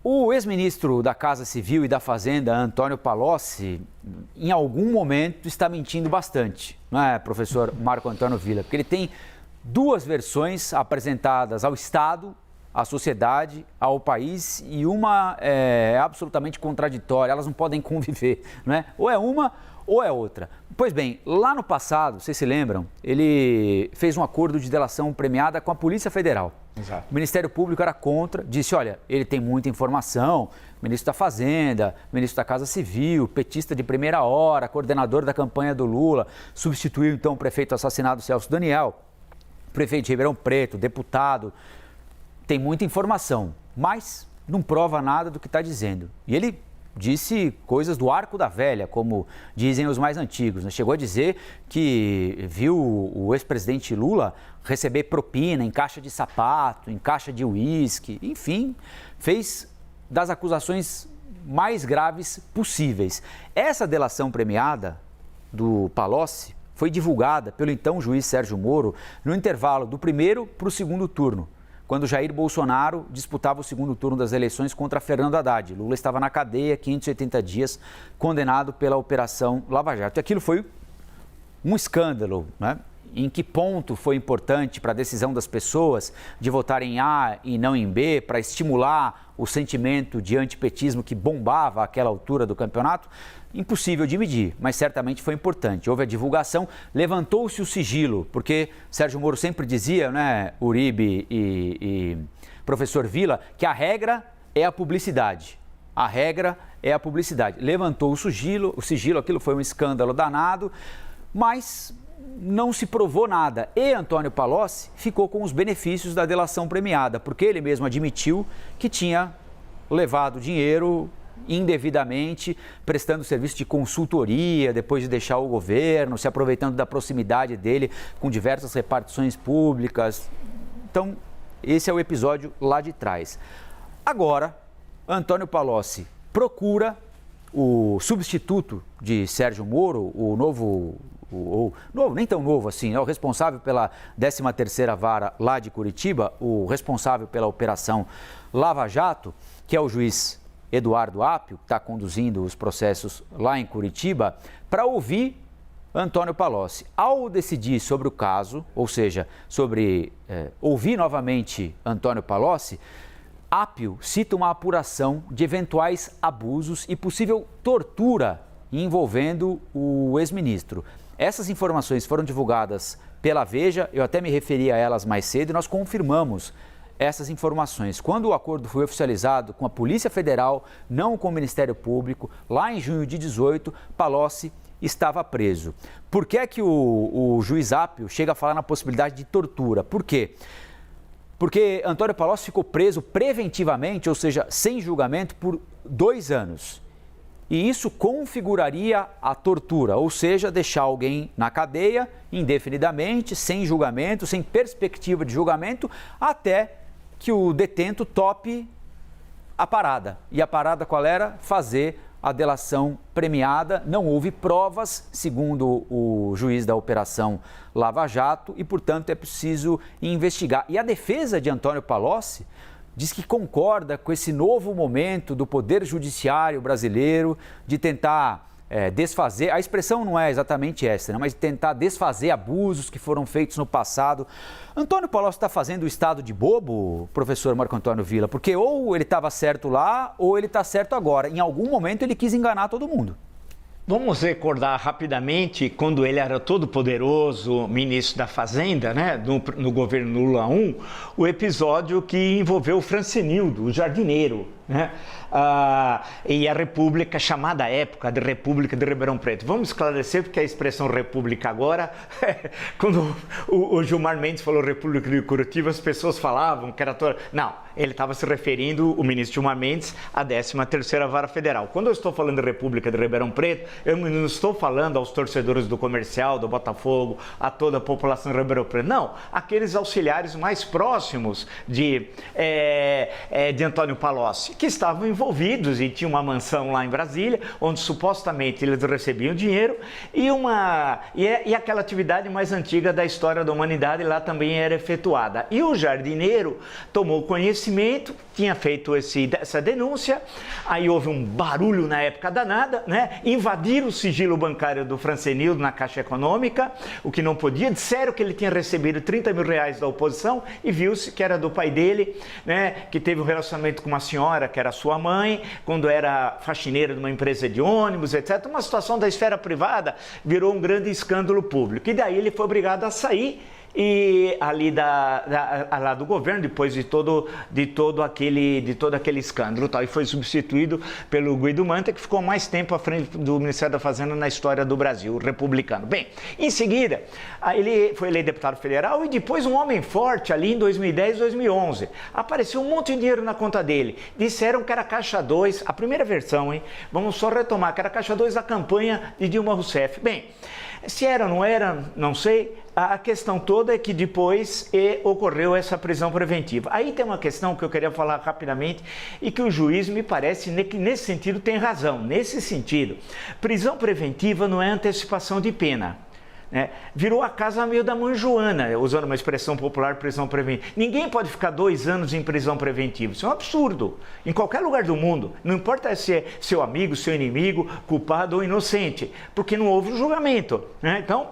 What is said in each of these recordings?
O ex-ministro da Casa Civil e da Fazenda, Antônio Palocci, em algum momento está mentindo bastante, não é, professor Marco Antônio Villa? Porque ele tem duas versões apresentadas ao Estado, à sociedade, ao país, e uma é absolutamente contraditória, elas não podem conviver, não é? Ou é uma ou é outra. Pois bem, lá no passado, vocês se lembram, ele fez um acordo de delação premiada com a Polícia Federal. Exato. O Ministério Público era contra, disse, olha, ele tem muita informação, ministro da Fazenda, ministro da Casa Civil, petista de primeira hora, coordenador da campanha do Lula, substituiu então o prefeito assassinado Celso Daniel, prefeito de Ribeirão Preto, deputado, tem muita informação, mas não prova nada do que está dizendo. E ele disse coisas do arco da velha, como dizem os mais antigos, né? Chegou a dizer que viu o ex-presidente Lula receber propina em caixa de sapato, em caixa de uísque, enfim, fez das acusações mais graves possíveis. Essa delação premiada do Palocci foi divulgada pelo então juiz Sérgio Moro no intervalo do primeiro para o segundo turno, quando Jair Bolsonaro disputava o segundo turno das eleições contra Fernando Haddad. Lula estava na cadeia, 580 dias, condenado pela Operação Lava Jato. E aquilo foi um escândalo, né? Em que ponto foi importante para a decisão das pessoas de votarem em A e não em B, para estimular o sentimento de antipetismo que bombava àquela altura do campeonato? Impossível de medir, mas certamente foi importante. Houve a divulgação, levantou-se o sigilo, porque Sérgio Moro sempre dizia, né, Uribe e professor Villa, que a regra é a publicidade. A regra é a publicidade. Levantou o sigilo, aquilo foi um escândalo danado, mas não se provou nada. E Antônio Palocci ficou com os benefícios da delação premiada, porque ele mesmo admitiu que tinha levado dinheiro indevidamente, prestando serviço de consultoria, depois de deixar o governo, se aproveitando da proximidade dele com diversas repartições públicas. Então, esse é o episódio lá de trás. Agora, Antônio Palocci procura o substituto de Sérgio Moro, o novo, nem tão novo assim, o responsável pela 13ª Vara lá de Curitiba, o responsável pela Operação Lava Jato, que é o juiz Eduardo Apio, que está conduzindo os processos lá em Curitiba, para ouvir Antônio Palocci. Ao decidir sobre o caso, ou seja, sobre ouvir novamente Antônio Palocci, Apio cita uma apuração de eventuais abusos e possível tortura envolvendo o ex-ministro. Essas informações foram divulgadas pela Veja, eu até me referi a elas mais cedo e nós confirmamos essas informações. Quando o acordo foi oficializado com a Polícia Federal, não com o Ministério Público, lá em junho de 2018, Palocci estava preso. Por que é que o juiz Apio chega a falar na possibilidade de tortura? Por quê? Porque Antônio Palocci ficou preso preventivamente, ou seja, sem julgamento, por 2 anos. E isso configuraria a tortura, ou seja, deixar alguém na cadeia indefinidamente, sem julgamento, sem perspectiva de julgamento, até que o detento tope a parada. E a parada qual era? Fazer a delação premiada. Não houve provas, segundo o juiz da Operação Lava Jato, e, portanto, é preciso investigar. E a defesa de Antônio Palocci diz que concorda com esse novo momento do Poder Judiciário brasileiro de tentar desfazer, a expressão não é exatamente essa, né? Mas tentar desfazer abusos que foram feitos no passado. Antônio Palocci está fazendo o estado de bobo, professor Marco Antônio Villa, porque ou ele estava certo lá ou ele está certo agora. Em algum momento ele quis enganar todo mundo. Vamos recordar rapidamente quando ele era todo poderoso ministro da Fazenda, né, no governo Lula I, o episódio que envolveu o Francenildo, o jardineiro, né? E a República, chamada à época de República de Ribeirão Preto. Vamos esclarecer porque a expressão República agora, quando o Gilmar Mendes falou República de Curitiba, as pessoas falavam que era toda... Não, ele estava se referindo, o ministro Gilmar Mendes, à 13ª Vara Federal. Quando eu estou falando de República de Ribeirão Preto, eu não estou falando aos torcedores do Comercial, do Botafogo, a toda a população de Ribeirão Preto. Não, aqueles auxiliares mais próximos de Antônio Palocci, que estavam envolvidos e tinha uma mansão lá em Brasília, onde supostamente eles recebiam dinheiro, e aquela atividade mais antiga da história da humanidade lá também era efetuada. E o jardineiro tomou conhecimento, tinha feito essa denúncia, aí houve um barulho na época danada, né? Invadiram o sigilo bancário do Francenildo na Caixa Econômica, o que não podia, disseram que ele tinha recebido 30 mil reais da oposição e viu-se que era do pai dele, né? Que teve um relacionamento com uma senhora que era sua mãe, quando era faxineira de uma empresa de ônibus, etc. Uma situação da esfera privada virou um grande escândalo público. E daí ele foi obrigado a sair e ali lá do governo, depois de todo aquele escândalo, tal, e foi substituído pelo Guido Mantega, que ficou mais tempo à frente do Ministério da Fazenda na história do Brasil, republicano. Bem, em seguida, ele foi eleito deputado federal e depois um homem forte ali em 2010, 2011. Apareceu um monte de dinheiro na conta dele. Disseram que era Caixa 2, a primeira versão, hein? Vamos só retomar, que era Caixa 2 da campanha de Dilma Rousseff. Bem, se era ou não era, não sei. A questão toda é que depois ocorreu essa prisão preventiva. Aí tem uma questão que eu queria falar rapidamente e que o juiz, me parece, que nesse sentido tem razão. Nesse sentido, prisão preventiva não é antecipação de pena. Né? Virou a casa meio da mãe Joana, usando uma expressão popular, prisão preventiva. Ninguém pode ficar 2 anos em prisão preventiva. Isso é um absurdo. Em qualquer lugar do mundo, não importa se é seu amigo, seu inimigo, culpado ou inocente, porque não houve julgamento. Né? Então,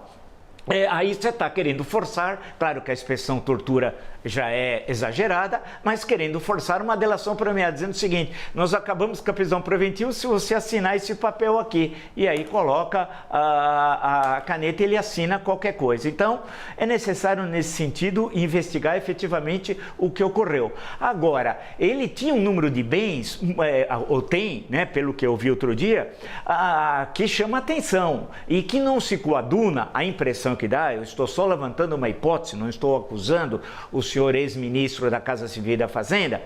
aí você está querendo forçar, claro que a expressão tortura já é exagerada, mas querendo forçar uma delação premiada, dizendo o seguinte: nós acabamos com a prisão preventiva se você assinar esse papel aqui. E aí coloca a caneta e ele assina qualquer coisa. Então, é necessário, nesse sentido, investigar efetivamente o que ocorreu. Agora, ele tinha um número de bens, ou tem, né, pelo que eu vi outro dia, que chama atenção e que não se coaduna a impressão que dá. Eu estou só levantando uma hipótese, não estou acusando o senhor ex-ministro da Casa Civil e da Fazenda,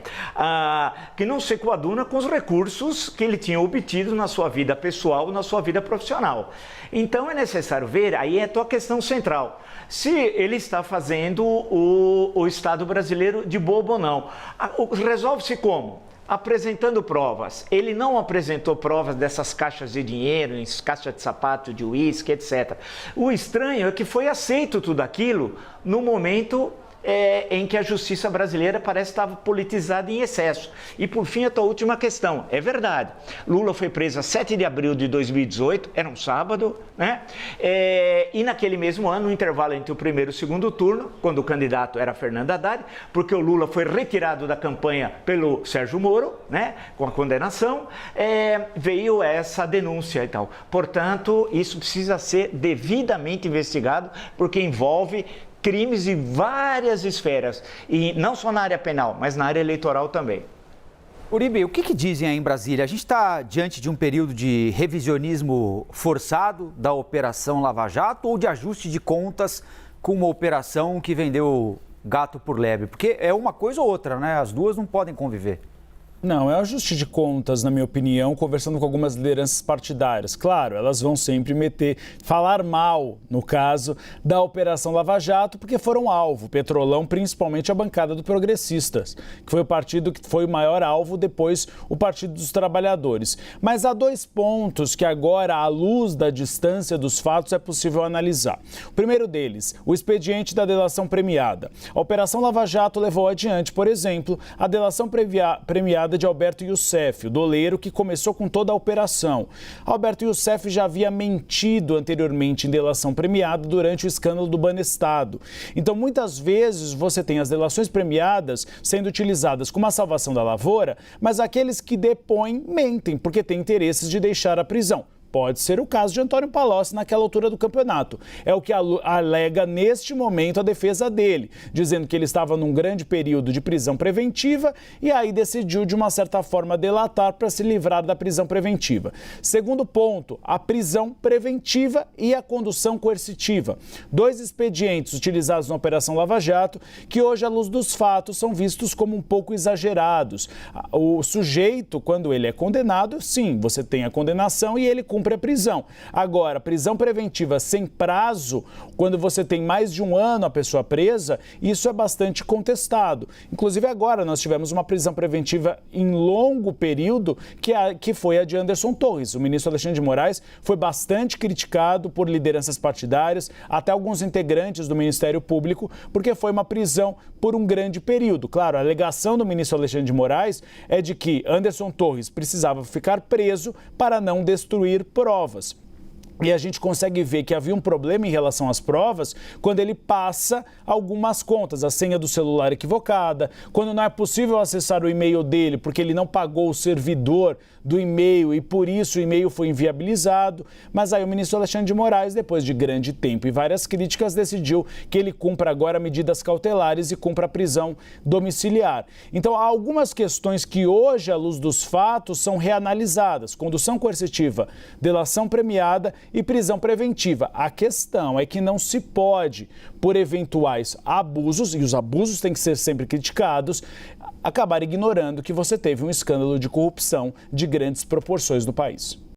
que não se coaduna com os recursos que ele tinha obtido na sua vida pessoal, na sua vida profissional. Então é necessário ver, aí é a tua questão central, se ele está fazendo o Estado brasileiro de bobo ou não. Resolve-se como? Apresentando provas. Ele não apresentou provas dessas caixas de dinheiro, caixas de sapato, de uísque, etc. O estranho é que foi aceito tudo aquilo no momento em que a justiça brasileira parece estar politizada em excesso. E por fim, a tua última questão. É verdade, Lula foi preso a 7 de abril de 2018, era um sábado, né? E naquele mesmo ano, no intervalo entre o primeiro e o segundo turno, quando o candidato era Fernando Haddad, porque o Lula foi retirado da campanha pelo Sérgio Moro, né? Com a condenação, veio essa denúncia e tal. Portanto, isso precisa ser devidamente investigado, porque envolve crimes de várias esferas, e não só na área penal, mas na área eleitoral também. Uribe, o que dizem aí em Brasília? A gente está diante de um período de revisionismo forçado da Operação Lava Jato ou de ajuste de contas com uma operação que vendeu gato por lebre? Porque é uma coisa ou outra, né? As duas não podem conviver. Não, é um ajuste de contas, na minha opinião, conversando com algumas lideranças partidárias. Claro, elas vão sempre falar mal, no caso, da Operação Lava Jato, porque foram alvo, Petrolão, principalmente a bancada do Progressistas, que foi o partido que foi o maior alvo, depois o Partido dos Trabalhadores. Mas há 2 pontos que agora, à luz da distância dos fatos, é possível analisar. O primeiro deles, o expediente da delação premiada. A Operação Lava Jato levou adiante, por exemplo, a delação premiada de Alberto Youssef, o doleiro que começou com toda a operação. Alberto Youssef já havia mentido anteriormente em delação premiada durante o escândalo do Banestado. Então, muitas vezes, você tem as delações premiadas sendo utilizadas como a salvação da lavoura, mas aqueles que depõem mentem, porque têm interesses de deixar a prisão. Pode ser o caso de Antônio Palocci naquela altura do campeonato. É o que alega neste momento a defesa dele, dizendo que ele estava num grande período de prisão preventiva e aí decidiu, de uma certa forma, delatar para se livrar da prisão preventiva. Segundo ponto, a prisão preventiva e a condução coercitiva. 2 expedientes utilizados na Operação Lava Jato que hoje, à luz dos fatos, são vistos como um pouco exagerados. O sujeito, quando ele é condenado, sim, você tem a condenação e ele cumpre cumpre a prisão. Agora, prisão preventiva sem prazo, quando você tem mais de um ano a pessoa presa, isso é bastante contestado. Inclusive agora nós tivemos uma prisão preventiva em longo período, que foi a de Anderson Torres. O ministro Alexandre de Moraes foi bastante criticado por lideranças partidárias, até alguns integrantes do Ministério Público, porque foi uma prisão por um grande período. Claro, a alegação do ministro Alexandre de Moraes é de que Anderson Torres precisava ficar preso para não destruir provas. E a gente consegue ver que havia um problema em relação às provas quando ele passa algumas contas, a senha do celular equivocada, quando não é possível acessar o e-mail dele porque ele não pagou o servidor do e-mail e por isso o e-mail foi inviabilizado. Mas aí o ministro Alexandre de Moraes, depois de grande tempo e várias críticas, decidiu que ele cumpra agora medidas cautelares e cumpra a prisão domiciliar. Então há algumas questões que hoje, à luz dos fatos, são reanalisadas: condução coercitiva, delação premiada e prisão preventiva. A questão é que não se pode, por eventuais abusos, e os abusos têm que ser sempre criticados, acabar ignorando que você teve um escândalo de corrupção de grandes proporções no país.